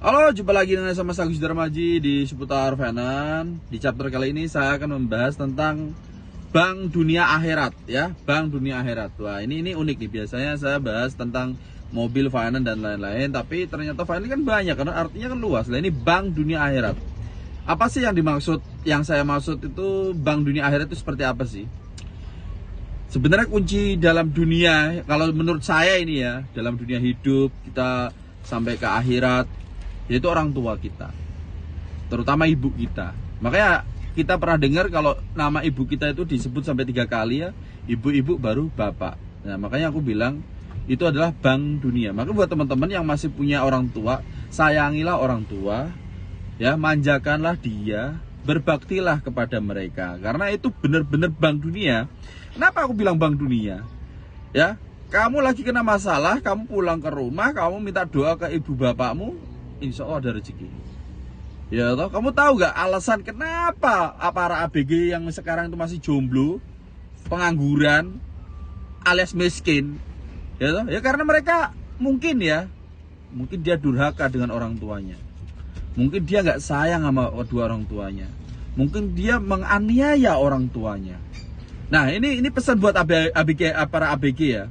Halo, jumpa lagi dengan saya Mas Agus Darmaji di seputar finance. Di chapter kali ini saya akan membahas tentang Bank Dunia Akhirat ya, Bank Dunia Akhirat. Wah, ini unik nih. Biasanya saya bahas tentang mobil, finance dan lain-lain, tapi ternyata finance kan banyak karena artinya kan luas. Nah, ini Bank Dunia Akhirat. Apa sih yang dimaksud? Yang saya maksud itu Bank Dunia Akhirat itu seperti apa sih? Sebenarnya kunci dalam dunia, kalau menurut saya ini ya, dalam dunia hidup kita sampai ke akhirat, yaitu orang tua kita, terutama ibu kita. Makanya kita pernah dengar kalau nama ibu kita itu disebut sampai 3 kali ya, ibu-ibu baru bapak. Nah, makanya aku bilang itu adalah Bank Dunia. Maka buat teman-teman yang masih punya orang tua, sayangilah orang tua ya, manjakanlah dia, berbaktilah kepada mereka, karena itu benar-benar Bank Dunia. Kenapa aku bilang Bank Dunia? Ya, kamu lagi kena masalah, kamu pulang ke rumah, kamu minta doa ke ibu bapakmu, insya Allah ada rezeki. Ya toh, kamu tahu gak alasan kenapa para ABG yang sekarang itu masih jomblo, pengangguran, alias miskin? Ya toh, ya karena mereka mungkin dia durhaka dengan orang tuanya. Mungkin dia nggak sayang sama kedua orang tuanya. Mungkin dia menganiaya orang tuanya. Nah, ini pesan buat ABG, para ABG ya.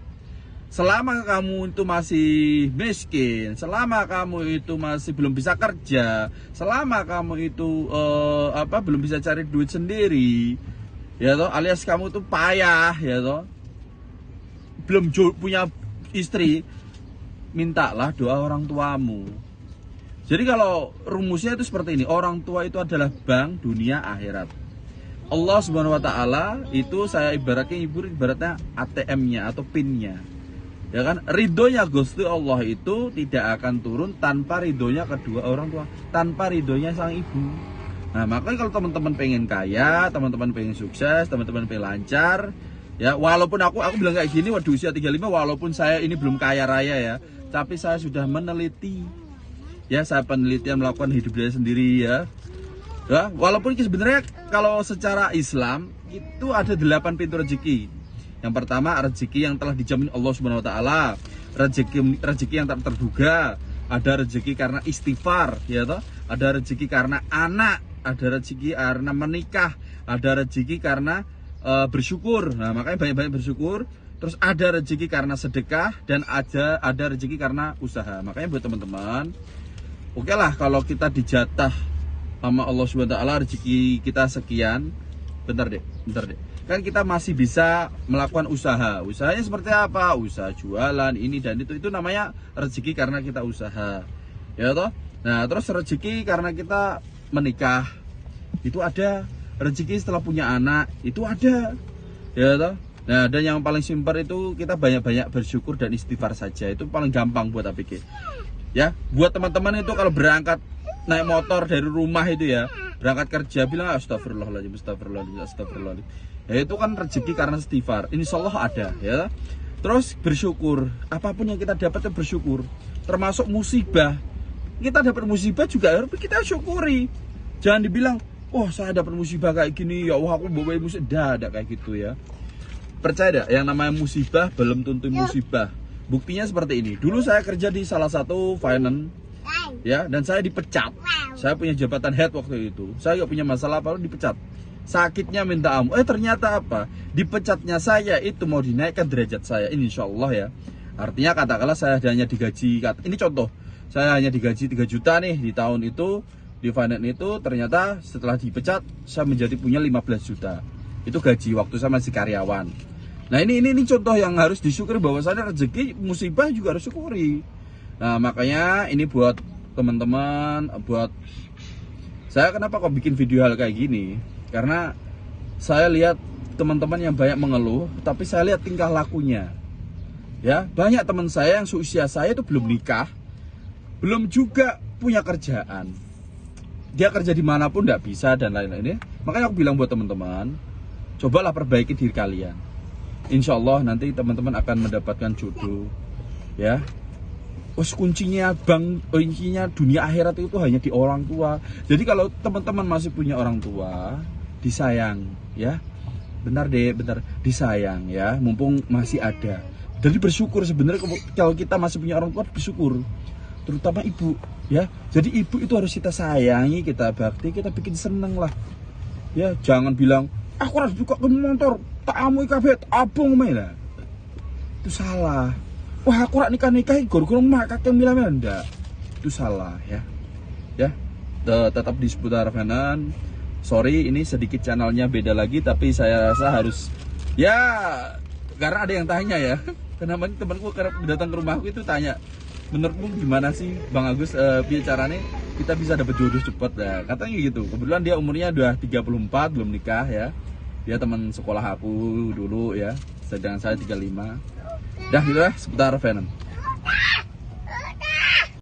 Selama kamu itu masih miskin, selama kamu itu masih belum bisa kerja, selama kamu itu belum bisa cari duit sendiri, ya toh, alias kamu itu payah, ya toh, belum punya istri, mintalah doa orang tuamu. Jadi kalau rumusnya itu seperti ini, orang tua itu adalah Bank Dunia Akhirat. Allah Subhanahu Wa Taala itu saya ibaratnya ATM-nya atau PIN-nya. Ya kan, ridhonya Gusti Allah itu tidak akan turun tanpa ridhonya kedua orang tua, tanpa ridhonya sang ibu. Nah, makanya kalau teman-teman pengen kaya, teman-teman pengen sukses, teman-teman pengen lancar, ya walaupun aku bilang kayak gini di usia 35, walaupun saya ini belum kaya raya ya, tapi saya sudah meneliti. Ya, saya penelitian melakukan hidup saya sendiri ya. Ya, walaupun sebenarnya kalau secara Islam itu ada 8 pintu rezeki. Yang pertama, rezeki yang telah dijamin Allah Subhanahu Wa Taala, rezeki yang tak terduga, ada rezeki karena istighfar, ya toh, ada rezeki karena anak, ada rezeki karena menikah, ada rezeki karena bersyukur. Nah, makanya banyak-banyak bersyukur. Terus ada rezeki karena sedekah dan ada rezeki karena usaha. Makanya buat teman-teman, oke lah kalau kita dijatah sama Allah Subhanahu Wa Taala rezeki kita sekian, bentar deh. Kan kita masih bisa melakukan usaha. Usahanya seperti apa? Usaha jualan ini dan itu namanya rezeki karena kita usaha. Ya toh? Nah, terus rezeki karena kita menikah. Itu ada. Rezeki setelah punya anak, itu ada. Ya toh? Nah, dan yang paling simpel itu kita banyak-banyak bersyukur dan istighfar saja. Itu paling gampang buat APG. Ya, buat teman-teman itu kalau berangkat naik motor dari rumah itu ya, berangkat kerja bilang astagfirullahaladzim, astagfirullahaladzim. Ya, itu kan rezeki karena istighfar. Insya Allah ada ya. Terus bersyukur, apapun yang kita dapat bersyukur. Termasuk musibah. Kita dapat musibah juga harus kita syukuri. Jangan dibilang, oh saya dapat musibah kayak gini, ya Allah aku bawa musibah. Ada kayak gitu ya. Percaya dah, yang namanya musibah belum tentu musibah. Buktinya seperti ini. Dulu saya kerja di salah satu finance ya, dan saya dipecat. Saya punya jabatan head waktu itu. Saya gak punya masalah apa, dipecat. Sakitnya minta ampun. Ternyata apa? Dipecatnya saya itu mau dinaikkan derajat saya. Ini insya Allah ya. Artinya katakanlah saya hanya digaji. Ini contoh. Saya hanya digaji 3 juta nih di tahun itu. Di finance itu ternyata setelah dipecat saya menjadi punya 15 juta. Itu gaji waktu saya masih karyawan. Nah ini contoh yang harus disyukuri, bahwasanya rezeki musibah juga harus syukuri. Nah makanya ini buat teman-teman, buat saya kenapa kok bikin video hal kayak gini, karena saya lihat teman-teman yang banyak mengeluh, tapi saya lihat tingkah lakunya. Ya, banyak teman saya yang seusia saya itu belum nikah, belum juga punya kerjaan. Dia kerja dimanapun tidak bisa dan lain-lain. Makanya aku bilang buat teman-teman, cobalah perbaiki diri kalian. Insya Allah nanti teman-teman akan mendapatkan jodoh. Ya, kuncinya dunia akhirat itu hanya di orang tua. Jadi kalau teman-teman masih punya orang tua, disayang ya. Benar disayang ya, mumpung masih ada. Jadi bersyukur sebenarnya kalau kita masih punya orang tua, bersyukur. Terutama ibu. Ya, jadi ibu itu harus kita sayangi, kita bakti, kita bikin seneng lah. Ya, jangan bilang aku harus buka ke motor, tak amu kabeh abung main lah. Itu salah. Wah, aku rak nikah-nikah gor-gor mak kakek milah-milah ndak. Itu salah ya. Ya. Tetap di seputar Venan. Sorry, ini sedikit channelnya beda lagi, tapi saya rasa harus ya, karena ada yang tanya ya. Kenapa temanku datang ke rumahku itu tanya, menurutmu gimana sih Bang Agus, biar caranya kita bisa dapat jodoh cepat ya, katanya gitu. Kebetulan dia umurnya udah 34, belum nikah ya. Dia teman sekolah aku dulu ya, sedang saya 35. Dah gitu lah seputar Venom.